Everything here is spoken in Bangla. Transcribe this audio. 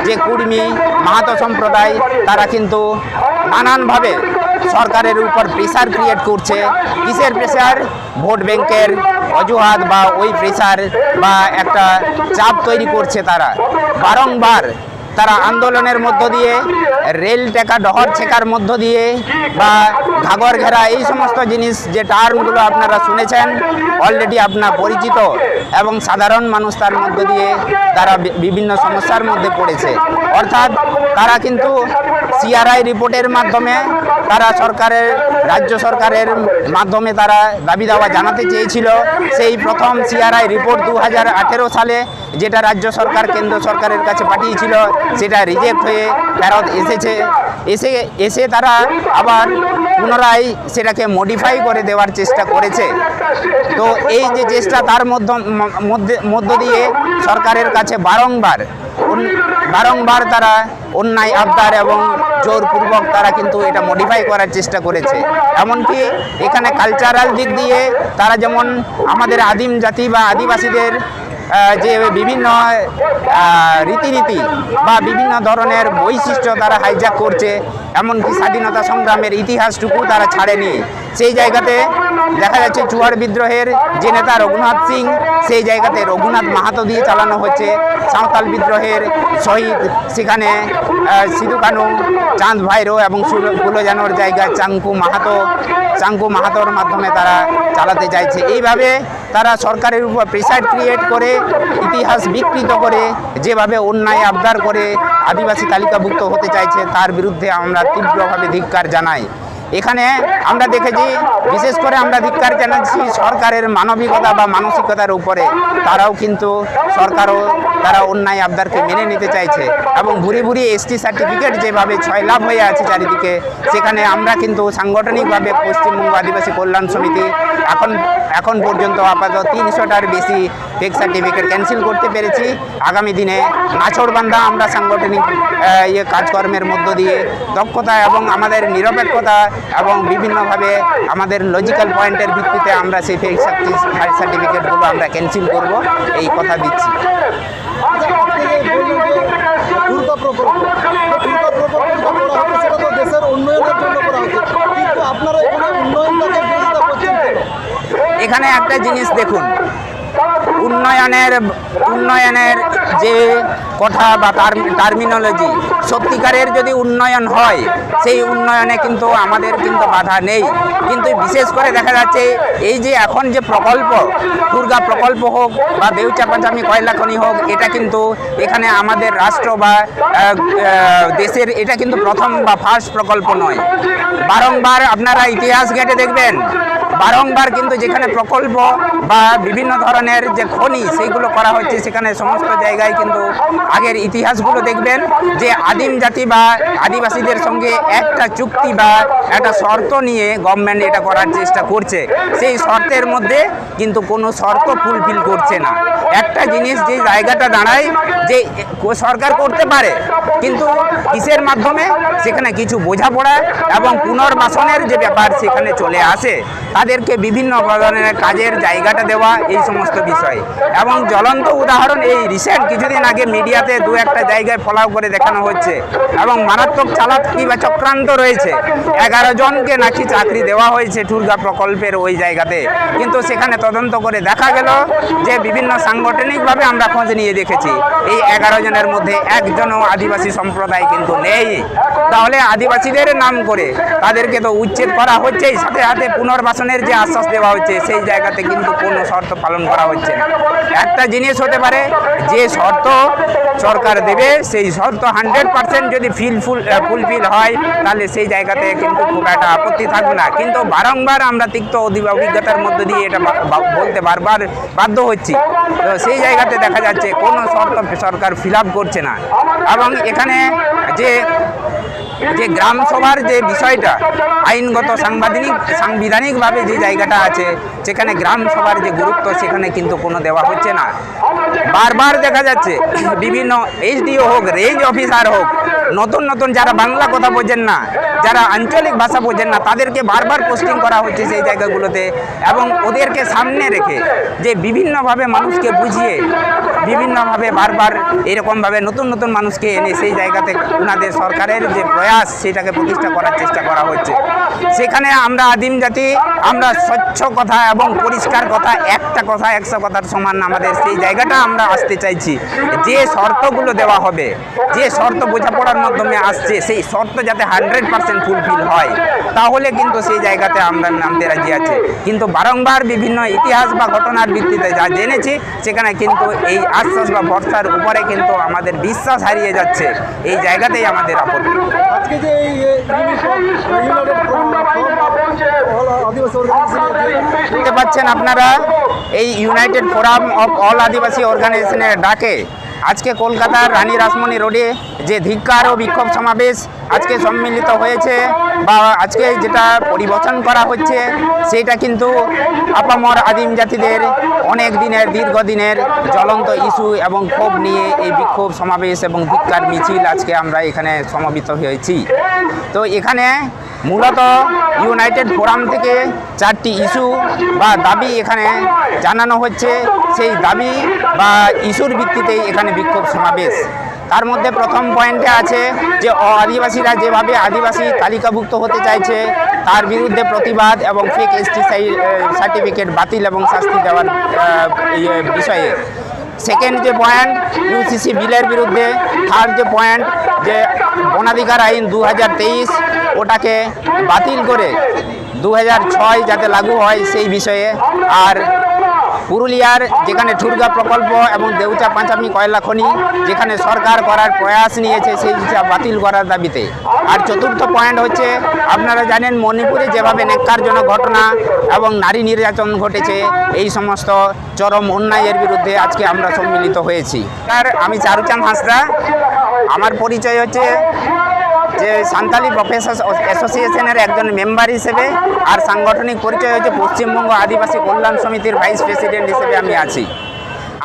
যে কুর্মী মাহাতো সম্প্রদায় তারা কিন্তু নানানভাবে সরকারের উপর প্রেসার ক্রিয়েট করছে। কিসের প্রেসার? ভোট ব্যাংকের অজুহাত বা ওই প্রেসার বা একটা চাপ তৈরি করছে। তারা বারংবার তারা আন্দোলনের মধ্য দিয়ে, রেল টেকা ডহর ছেকার মধ্য দিয়ে বা ঘাগর ঘেরা, এই সমস্ত জিনিস যে টার্মগুলো আপনারা শুনেছেন অলরেডি আপনার পরিচিত, এবং সাধারণ মানুষ তার মধ্য দিয়ে তারা বিভিন্ন সমস্যার মধ্যে পড়েছে। অর্থাৎ তারা কিন্তু সিআরআই রিপোর্টের মাধ্যমে তারা সরকারের, রাজ্য সরকারের মাধ্যমে তারা দাবি দাওয়া জানাতে চেয়েছিল। সেই প্রথম সিআরআই রিপোর্ট 2018 সালে যেটা রাজ্য সরকার কেন্দ্র সরকারের কাছে পাঠিয়েছিল, সেটা রিজেক্ট হয়ে ফেরত এসে তারা আবার পুনরায় সেটাকে মডিফাই করে দেওয়ার চেষ্টা করেছে। তো এই যে চেষ্টা, তার মধ্য দিয়ে সরকারের কাছে বারংবার তারা অন্যায় আবদার এবং জোরপূর্বক তারা কিন্তু এটা মডিফাই করার চেষ্টা করেছে। এমনকি এখানে কালচারাল দিক দিয়ে তারা যেমন আমাদের আদিম জাতি বা আদিবাসীদের যে বিভিন্ন রীতিনীতি বা বিভিন্ন ধরনের বৈশিষ্ট্য তারা হাইজ্যাক করছে, এমনকি স্বাধীনতা সংগ্রামের ইতিহাসটুকু তারা ছাড়েনি। সেই জায়গাতে দেখা যাচ্ছে চুয়াড় বিদ্রোহের যে নেতা রঘুনাথ সিং, সেই জায়গাতে রঘুনাথ মাহাতো দিয়ে চালানো হচ্ছে। সাঁওতাল বিদ্রোহের শহীদ সেখানে সিধু কানু, চাঁদ ভাইরো এবং ফুলজানোর জায়গায় চাঙ্কু মাহাতোর মাধ্যমে তারা চালাতে চাইছে। এইভাবে তারা সরকারের উপর প্রেসার ক্রিয়েট করে, ইতিহাস বিকৃত করে, যেভাবে অন্যায় আবদার করে আদিবাসী তালিকাভুক্ত হতে চাইছে, তার বিরুদ্ধে আমরা তীব্রভাবে ধিক্কার জানাই। এখানে আমরা দেখেছি, বিশেষ করে আমরা ধিক্কার জানাচ্ছি সরকারের মানবিকতা বা মানসিকতার উপরে। তারা অন্যায় আবদারকে মেনে নিতে চাইছে এবং ভুরি এসটি সার্টিফিকেট যেভাবে ছয়লাভ হয়ে আছে চারিদিকে, সেখানে আমরা কিন্তু সাংগঠনিকভাবে পশ্চিমবঙ্গ আদিবাসী কল্যাণ সমিতি এখন পর্যন্ত আপাতত 300টার বেশি ফেক সার্টিফিকেট ক্যান্সেল করতে পেরেছি। আগামী দিনে নাছোড়বান্ধা আমরা সাংগঠনিক কাজকর্মের মধ্য দিয়ে দক্ষতা এবং আমাদের নিরপেক্ষতা এবং বিভিন্নভাবে আমাদের লজিক্যাল পয়েন্টের ভিত্তিতে আমরা সেই ফেক সার্টিফিকেটগুলো আমরা ক্যান্সেল করব, এই কথা দিচ্ছি। এখানে একটা জিনিস দেখুন, উন্নয়নের যে কথা বা টার্মিনোলজি, সত্যিকারের যদি উন্নয়ন হয়, সেই উন্নয়নে কিন্তু আমাদের কিন্তু বাধা নেই। কিন্তু বিশেষ করে দেখা যাচ্ছে এই যে এখন যে প্রকল্প, দুর্গা প্রকল্প হোক বা দেউচাপাচামি কয়লা খনি হোক, এটা কিন্তু এখানে আমাদের রাষ্ট্র বা দেশের এটা কিন্তু প্রথম বা ফার্স্ট প্রকল্প নয়। বারংবার আপনারা ইতিহাস ঘেঁটে দেখবেন, বারংবার কিন্তু যেখানে প্রকল্প বা বিভিন্ন ধরনের যে খনি সেইগুলো করা হচ্ছে, সেখানে সমস্ত জায়গায় কিন্তু আগের ইতিহাসগুলো দেখবেন যে আদিম জাতি বা আদিবাসীদের সঙ্গে একটা চুক্তি বা একটা শর্ত নিয়ে গভর্নমেন্ট এটা করার চেষ্টা করছে। সেই শর্তের মধ্যে কিন্তু কোনো শর্ত ফুলফিল করছে না। একটা জিনিস যে জায়গাটা দাঁড়ায় যে সরকার করতে পারে, কিন্তু কিসের মাধ্যমে? সেখানে কিছু বোঝাপড়া এবং পুনর্বাসনের যে ব্যাপার সেখানে চলে আসে, তাদেরকে বিভিন্ন ধরনের কাজের জায়গাটা দেওয়া, এই সমস্ত বিষয়। এবং জ্বলন্ত উদাহরণ এই রিসেন্ট কিছুদিন আগে মিডিয়াতে 2-1টা জায়গায় ফলাও করে দেখানো হচ্ছে এবং মারাত্মক চালাকি বা চক্রান্ত রয়েছে। 11 জনকে নাকি চাকরি দেওয়া হয়েছে দুর্গা প্রকল্পের ওই জায়গাতে, কিন্তু সেখানে তদন্ত করে দেখা গেল যে বিভিন্ন সাংগঠনিকভাবে আমরা খোঁজ নিয়ে দেখেছি এই 11 জনের মধ্যে একজনও আদিবাসী সম্প্রদায় কিন্তু নেই। তাহলে আদিবাসীদের নাম করে তাদেরকে তো উচ্ছেদ করা হচ্ছেই, সাথে সাথে পুনর্বাসনের যে আশ্বাস দেওয়া হচ্ছে সেই জায়গাতে কিন্তু কোনো শর্ত পালন করা হচ্ছে না। একটা জিনিস হতে পারে, যে শর্ত সরকার দেবে সেই শর্ত 100% যদি ফুলফিল হয়, তাহলে সেই জায়গাতে কিন্তু খুব একটা আপত্তি থাকবে না। কিন্তু বারংবার আমরা তিক্ত অভিজ্ঞতার মধ্য দিয়ে এটা বলতে বারবার বাধ্য হচ্ছি। তো সেই জায়গাতে দেখা যাচ্ছে কোনো শর্ত সরকার ফিল আপ করছে না। এবং এখানে যে গ্রাম সভার যে বিষয়টা, আইনগত সাংবিধানিকভাবে যে জায়গাটা আছে, সেখানে গ্রাম সভার যে গুরুত্ব সেখানে কিন্তু কোনো দেওয়া হচ্ছে না। বারবার দেখা যাচ্ছে বিভিন্ন এসডিও হোক, রেঞ্জ অফিসার হোক, নতুন যারা বাংলা কথা বোঝেন না, যারা আঞ্চলিক ভাষা বোঝেন না তাদেরকে বারবার পোস্টিং করা হচ্ছে সেই জায়গাগুলোতে, এবং ওদেরকে সামনে রেখে যে বিভিন্নভাবে মানুষকে বুঝিয়ে বিভিন্নভাবে বারবার এরকমভাবে নতুন নতুন মানুষকে এনে সেই জায়গাতে ওনাদের সরকারের যে প্রয়াস সেটাকে প্রতিষ্ঠা করার চেষ্টা করা হচ্ছে। সেখানে আমরা আদিম জাতি, আমরা স্বচ্ছ কথা এবং পরিষ্কার কথা, একটা কথা 100 কথার সমান আমাদের সেই জায়গাটা আমরা আসতে চাইছি। যে শর্তগুলো দেওয়া হবে, যে শর্ত বোঝাপড়ার মাধ্যমে আসছে, সেই শর্ত যাতে 100% ফুলফিল হয়, তাহলে কিন্তু সেই জায়গাতে আমরা নামতে রাজি আছি। কিন্তু বারংবার বিভিন্ন ইতিহাস বা ঘটনার ভিত্তিতে যা জেনেছি, সেখানে কিন্তু এই আশ্বাস বা ভরসার উপরে কিন্তু আমাদের বিশ্বাস হারিয়ে যাচ্ছে। এই জায়গাতেই আমাদের আপত্তি। আজকে যে এই ইউনাইটেড আদিবাসী অর্গানাইজেশন দেখতে পাচ্ছেন আপনারা, এই ইউনাইটেড ফোরাম অফ অল আদিবাসী অর্গানাইজেশনের ডাকে আজকে কলকাতার রানী রাসমণি রোডে যে ধিক্কার ও বিক্ষোভ সমাবেশ আজকে সম্মিলিত হয়েছে বা আজকে যেটা পরিবেশন করা হচ্ছে, সেটা কিন্তু আপামর আদিম জাতিদের অনেক দিনের দীর্ঘদিনের জ্বলন্ত ইস্যু এবং ক্ষোভ নিয়ে এই বিক্ষোভ সমাবেশ এবং ধিক্কার মিছিল আজকে আমরা এখানে সমবেত হয়েছি। তো এখানে মূলত ইউনাইটেড ফোরাম থেকে 4টি ইস্যু বা দাবি এখানে জানানো হচ্ছে। সেই দাবি বা ইস্যুর ভিত্তিতেই এখানে বিক্ষোভ সমাবেশ। তার মধ্যে প্রথম পয়েন্টে আছে যে আদিবাসীরা যেভাবে আদিবাসী তালিকাভুক্ত হতে চাইছে তার বিরুদ্ধে প্রতিবাদ এবং ফেক এসটি সার্টিফিকেট বাতিল এবং শাস্তি দেওয়ার বিষয়ে। সেকেন্ড যে পয়েন্ট ইউসিসি বিলের বিরুদ্ধে। থার্ড যে পয়েন্ট যে বনাধিকার আইন 2023 ওটাকে বাতিল করে 2006 যাতে লাগু হয় সেই বিষয়ে। আর পুরুলিয়ার যেখানে ঠুরগা প্রকল্প এবং দেউচা পাঁচামি কয়লা খনি যেখানে সরকার করার প্রয়াস নিয়েছে সেইটা বাতিল করার দাবিতে। আর চতুর্থ পয়েন্ট হচ্ছে, আপনারা জানেন মণিপুরে যেভাবে ন্যাক্কারজনক ঘটনা এবং নারী নির্যাতন ঘটেছে, এই সমস্ত চরম অন্যায়ের বিরুদ্ধে আজকে আমরা সম্মিলিত হয়েছি। আর আমি চারুচাঁদ হাঁসদা, আমার পরিচয় হচ্ছে যে সান্তালি প্রফেসর অ্যাসোসিয়েশনের একজন মেম্বার হিসেবে, আর সাংগঠনিক পরিচয় হচ্ছে পশ্চিমবঙ্গ আদিবাসী কল্যাণ সমিতির ভাইস প্রেসিডেন্ট হিসেবে আমি আছি।